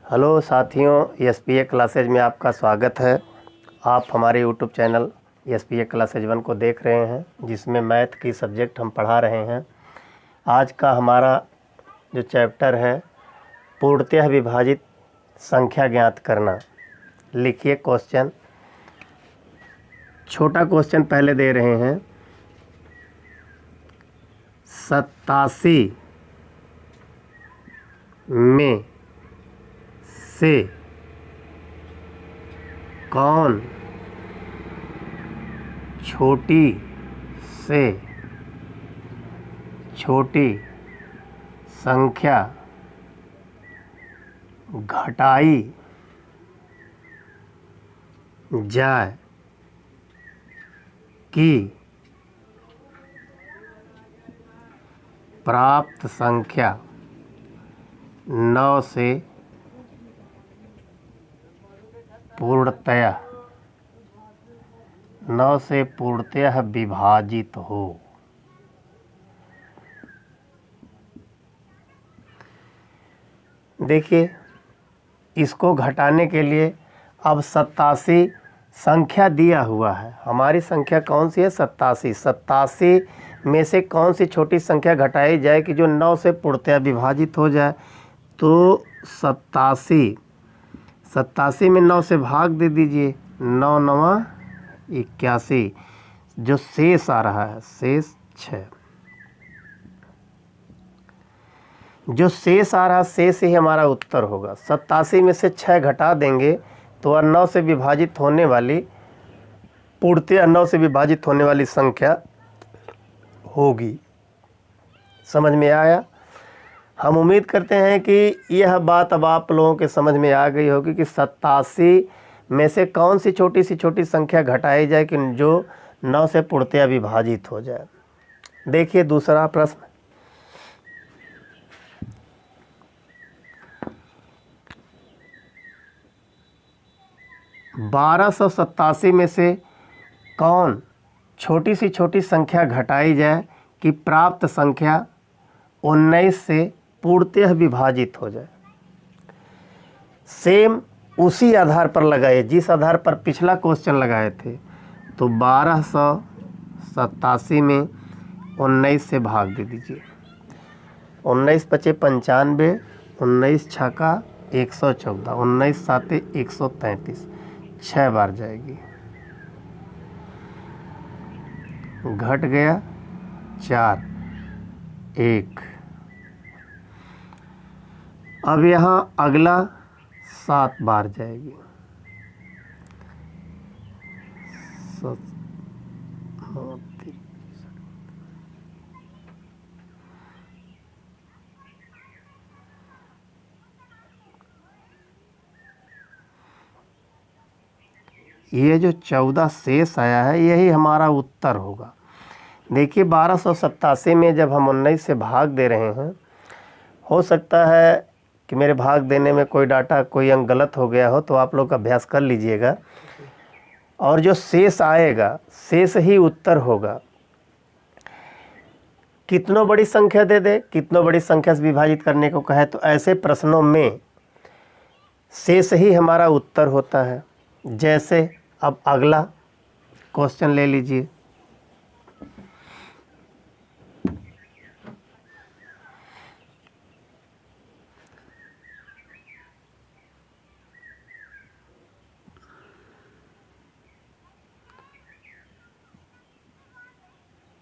Hello साथियों, SPA classes में आपका स्वागत है। आप हमारे यूट्यूब चैनल एसपीए क्लासेज 1 को देख रहे हैं, जिसमें मैथ की सब्जेक्ट हम पढ़ा रहे हैं। आज का हमारा जो चैप्टर है, पूर्णतः विभाजित संख्या ज्ञात करना। लिखिए क्वेश्चन। छोटा क्वेश्चन पहले दे रहे हैं। 87 में से कौन छोटी से छोटी संख्या घटाई जाए कि प्राप्त संख्या 9 से पूर्णतः विभाजित हो। देखिए, इसको घटाने के लिए अब 87 संख्या दिया हुआ है। हमारी संख्या कौन सी है? 87। 87 में से कौन सी छोटी संख्या घटाई जाए कि जो 9 से पूर्णतः विभाजित हो जाए? तो 87 में 9 से भाग दे दीजिए। 9 9 81। जो शेष आ रहा है, शेष 6। जो शेष आ रहा, शेष ही हमारा उत्तर होगा। 87 में से 6 घटा देंगे तो 9 से विभाजित होने वाली, पूर्णतः 9 से विभाजित होने वाली संख्या होगी। समझ में आया? हम उम्मीद करते हैं कि यह बात अब आप लोगों के समझ में आ गई होगी कि 87 में से कौन सी छोटी संख्या घटाई जाए कि जो 9 से पूर्णतः विभाजित हो जाए। देखिए दूसरा प्रश्न। 1287 में से कौन छोटी संख्या घटाई जाए कि प्राप्त संख्या 19 से पूर्णतः विभाजित हो जाए। सेम उसी आधार पर लगाए जिस आधार पर पिछला क्वेश्चन लगाए थे। तो 1287 में 19 से भाग दे दीजिए। 19 पचे 95, 19 छक्का 114, 19 साते 133, 6 बार जाएगी। घट गया 4, 1। अब यहाँ अगला 7 बार जाएगी। 7 9 3। ये जो 14 शेष आया है, यही हमारा उत्तर होगा। देखिए 1287 में जब हम 19 से भाग दे रहे हैं, हो सकता है कि मेरे भाग देने में कोई डाटा, कोई अंक गलत हो गया हो, तो आप लोग अभ्यास कर लीजिएगा। और जो शेष आएगा, शेष ही उत्तर होगा। कितनों बड़ी संख्या दे दे, कितनों बड़ी संख्या से विभाजित करने को कहे, तो ऐसे प्रश्नों में शेष ही हमारा उत्तर होता है। जैसे अब अगला क्वेश्चन ले लीजिए।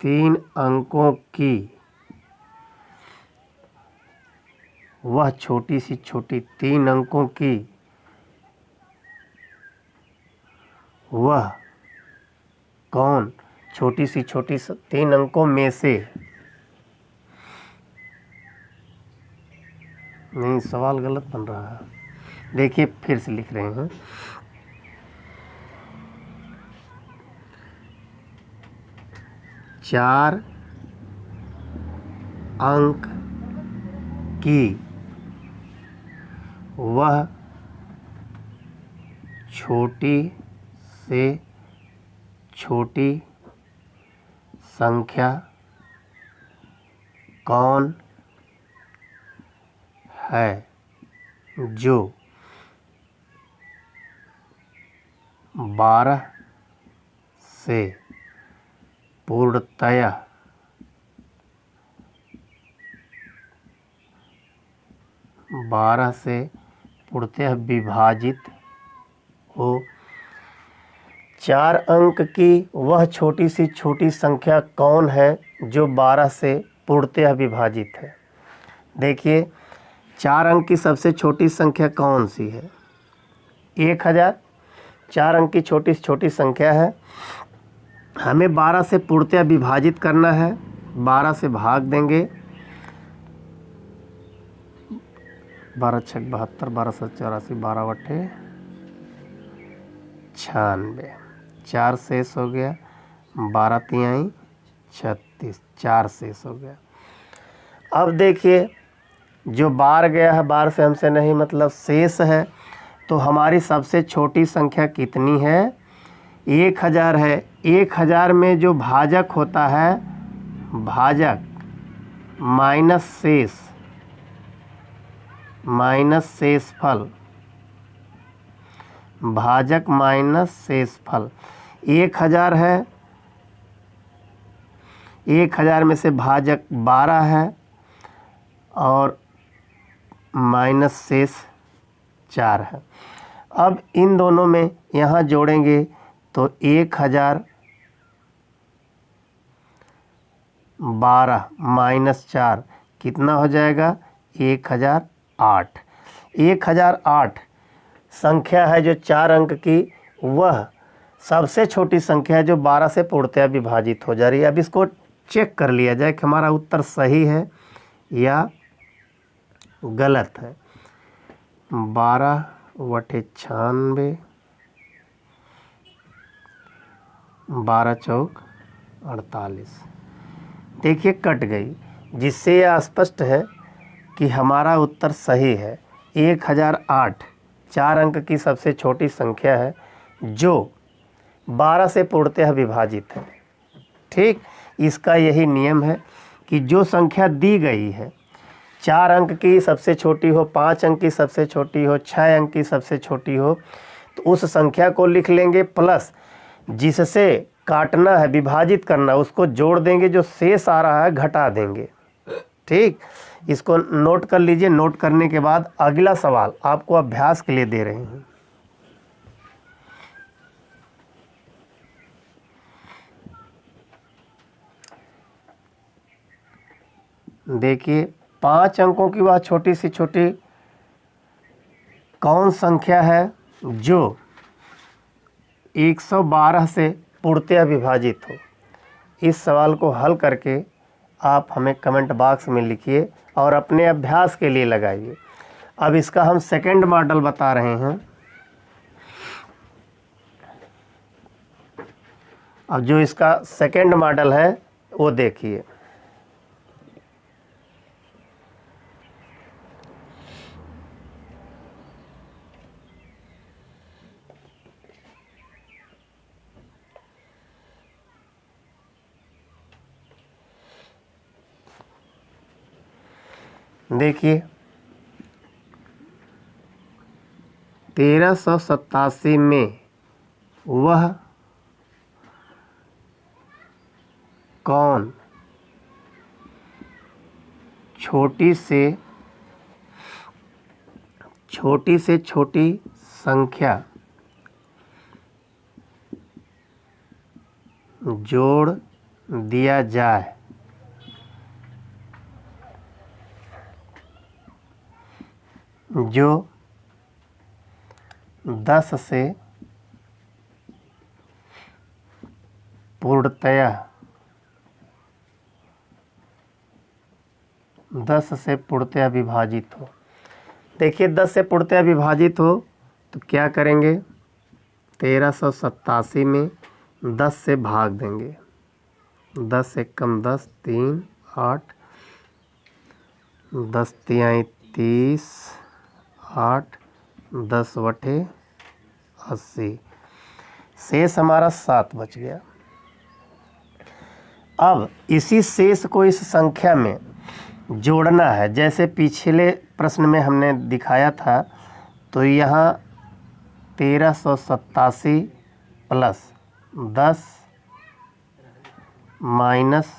तीन अंकों की वह छोटी सी छोटी, 3 अंकों की वह कौन छोटी सी छोटी 3 अंकों में से, नहीं सवाल गलत बन रहा है। देखिए फिर से लिख रहे हैं। चार अंक की वह छोटी से छोटी संख्या कौन है जो 12 से पूर्णतया विभाजित हो। 4 अंक की वह छोटी सी छोटी संख्या कौन है जो 12 से पूर्णतया विभाजित है। देखिए 4 अंक की सबसे छोटी संख्या कौन सी है? 1000। 4 अंक की छोटी से छोटी संख्या है, हमें 12 से पूर्णतया विभाजित करना है। 12 से भाग देंगे, 12 × 6 = 72, 12 × 7 = 84, 12 × 8 = 96, 4 शेष हो गया, 12 × 3 = 36, 4 शेष हो गया। अब देखिए जो बार गया है, बार से हमसे नहीं मतलब शेष है, तो हमारी सबसे छोटी संख्या कितनी है? 1000 है। 1000 में जो भाजक होता है, भाजक माइनस शेषफल, भाजक माइनस शेषफल 1000 है। 1000 में से भाजक 12 है और माइनस शेष 4 है। अब इन दोनों में यहाँ जोड़ेंगे तो 1012 माइनस 4 कितना हो जाएगा? 1008। 1008 संख्या है जो 4 अंक की, वह सबसे छोटी संख्या है जो 12 से पूर्णतया विभाजित हो जा रही है। अब इसको चेक कर लिया जाए कि हमारा उत्तर सही है या गलत है। 12 × 96, 12 × 4 = 48। देखिए कट गई, जिससे यह स्पष्ट है कि हमारा उत्तर सही है। 1008 4 अंक की सबसे छोटी संख्या है जो 12 से पूर्णतया विभाजित है। ठीक, इसका यही नियम है कि जो संख्या दी गई है, 4 अंक की सबसे छोटी हो, 5 अंक की सबसे छोटी हो, 6 अंक की सबसे छोटी हो, तो उस संख्या को लिख लेंगे, प्लस जिससे काटना है, विभाजित करना है, उसको जोड़ देंगे, जो शेष आ रहा है घटा देंगे। ठीक, इसको नोट कर लीजिए। नोट करने के बाद अगला सवाल आपको अभ्यास के लिए दे रहे हैं। देखिए 5 अंकों की वह छोटी से छोटी कौन संख्या है जो 112 से पूर्णतया विभाजित हो। इस सवाल को हल करके आप हमें कमेंट बॉक्स में लिखिए और अपने अभ्यास के लिए लगाइए। अब इसका हम सेकंड मॉडल बता रहे हैं। अब जो इसका सेकंड मॉडल है वो देखिए। देखिए 1387 में वह कौन छोटी से छोटी संख्या जोड़ दिया जाए जो 10 से पूर्णतया विभाजित हो। देखिए 10 से पूर्णतया विभाजित हो तो क्या करेंगे? 1387 में 10 से भाग देंगे। 10 × 1 = 10, 3 8, 10 × 3 = 30, 8, 10 / 80, शेष हमारा 7 बच गया। अब इसी शेष को इस संख्या में जोड़ना है, जैसे पिछले प्रश्न में हमने दिखाया था। तो यहाँ 1387 प्लस 10 माइनस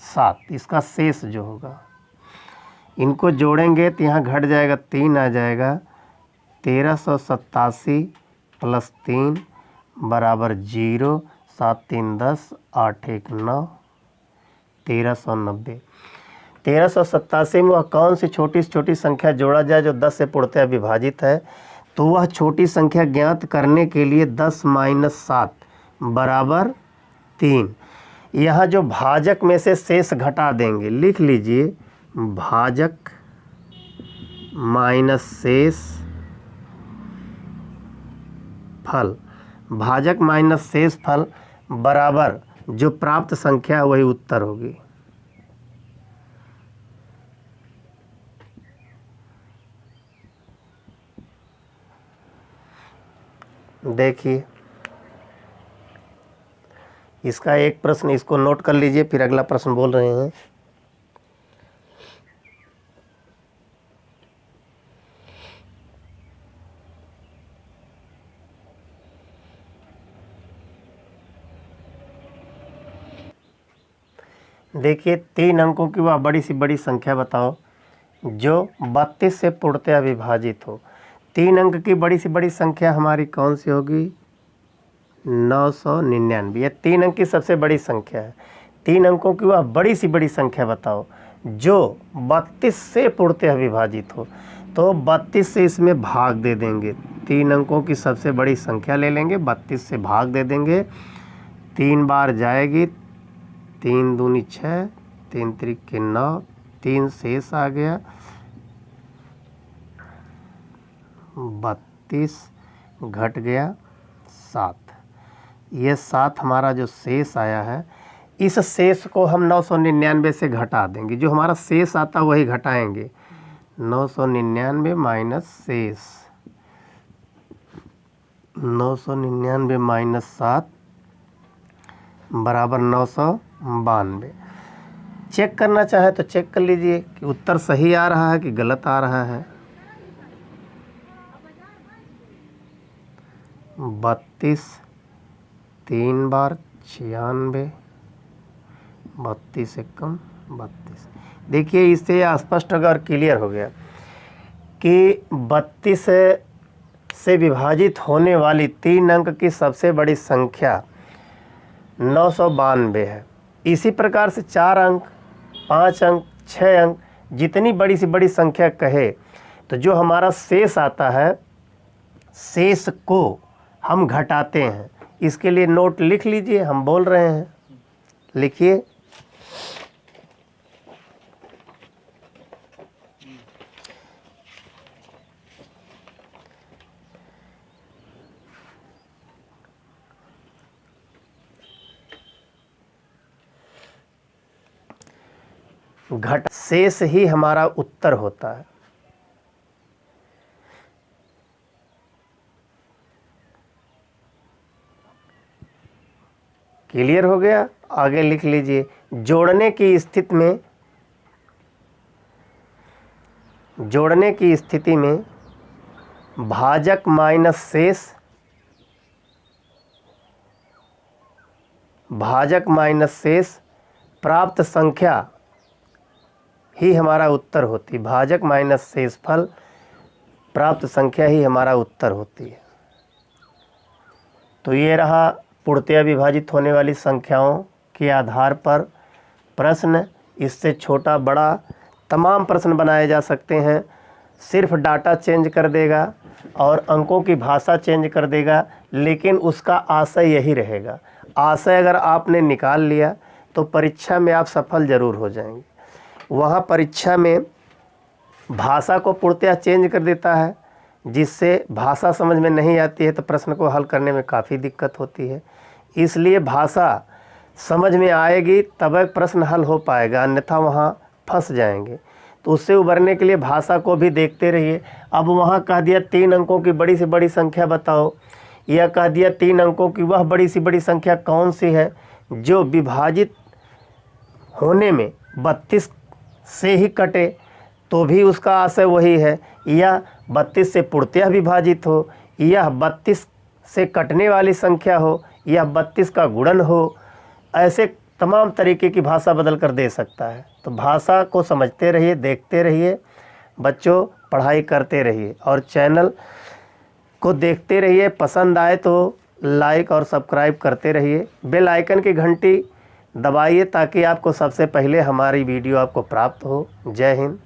7, इसका शेष जो होगा, इनको जोड़ेंगे तो यहाँ घट जाएगा 3 आ जाएगा। 1387 प्लस 3 बराबर 0, 7 3 10, 8 1 9, 1390। 1387 में वह कौन सी छोटी से छोटी संख्या जोड़ा जाए जो 10 से पूर्णतः विभाजित है? तो वह छोटी संख्या ज्ञात करने के लिए 10 माइनस 7 बराबर 3। यहाँ जो भाजक में से शेष घटा देंगे, लिख लीजिए भाजक माइनस शेष फल, भाजक माइनस शेष फल बराबर जो प्राप्त संख्या है वही उत्तर होगी। देखिए इसका एक प्रश्न, इसको नोट कर लीजिए, फिर अगला प्रश्न बोल रहे हैं। देखिए 3 अंकों की वह बड़ी सी बड़ी संख्या बताओ जो 32 से पूर्णतः विभाजित हो। 3 अंक की बड़ी सी बड़ी संख्या हमारी कौन सी होगी? 999। यह 3 अंक की सबसे बड़ी संख्या है। 3 अंकों की वह बड़ी सी बड़ी संख्या बताओ जो 32 से पूर्णतः विभाजित हो। तो 32 से इसमें भाग दे देंगे। 3 अंकों की सबसे बड़ी संख्या ले लेंगे, 32 से भाग दे देंगे, 3 बार जाएगी, 3 दूनी 6, 3 त्रिक 9, 3 शेष आ गया, 32 घट गया 7। ये 7 हमारा जो शेष आया है, इस शेष को हम 999 से घटा देंगे। जो हमारा शेष आता वही घटाएंगे। 999 माइनस शेष, 999 माइनस 7 बराबर 992। चेक करना चाहे तो चेक कर लीजिए कि उत्तर सही आ रहा है कि गलत आ रहा है। 32 3 बार 96, 32 से कम 32। देखिए इससे स्पष्ट होगा और क्लियर हो गया कि 32 से विभाजित होने वाली 3 अंक की सबसे बड़ी संख्या 992 है। इसी प्रकार से 4 अंक, 5 अंक, 6 अंक, जितनी बड़ी से बड़ी संख्या कहे तो जो हमारा शेष आता है, शेष को हम घटाते हैं। इसके लिए नोट लिख लीजिए, हम बोल रहे हैं, लिखिए। घट शेष ही हमारा उत्तर होता है। क्लियर हो गया? आगे लिख लीजिए। जोड़ने की स्थिति में, जोड़ने की स्थिति में भाजक माइनस शेष, भाजक माइनस शेष प्राप्त संख्या ही हमारा उत्तर होती है। भाजक माइनस शेषफल प्राप्त संख्या ही हमारा उत्तर होती है। तो ये रहा पूर्णतः विभाजित होने वाली संख्याओं के आधार पर प्रश्न। इससे छोटा बड़ा तमाम प्रश्न बनाए जा सकते हैं। सिर्फ डाटा चेंज कर देगा और अंकों की भाषा चेंज कर देगा, लेकिन उसका आशय यही रहेगा। आशय अगर आपने निकाल लिया तो परीक्षा में आप सफल ज़रूर हो जाएंगे। वहाँ परीक्षा में भाषा को पूर्णतः चेंज कर देता है, जिससे भाषा समझ में नहीं आती है तो प्रश्न को हल करने में काफ़ी दिक्कत होती है। इसलिए भाषा समझ में आएगी तब प्रश्न हल हो पाएगा, अन्यथा वहाँ फंस जाएंगे। तो उससे उबरने के लिए भाषा को भी देखते रहिए। अब वहाँ कह दिया 3 अंकों की बड़ी से बड़ी संख्या बताओ, या कह दिया 3 अंकों की वह बड़ी से बड़ी संख्या कौन सी है जो विभाजित होने में 32 से ही कटे, तो भी उसका आशय वही है। या 32 से पूर्णतः विभाजित हो, या 32 से कटने वाली संख्या हो या 32 का गुणन हो, ऐसे तमाम तरीके की भाषा बदल कर दे सकता है। तो भाषा को समझते रहिए, देखते रहिए बच्चों, पढ़ाई करते रहिए और चैनल को देखते रहिए। पसंद आए तो लाइक और सब्सक्राइब करते रहिए। बेल आइकन की घंटी दबाइए ताकि आपको सबसे पहले हमारी वीडियो आपको प्राप्त हो। जय हिंद।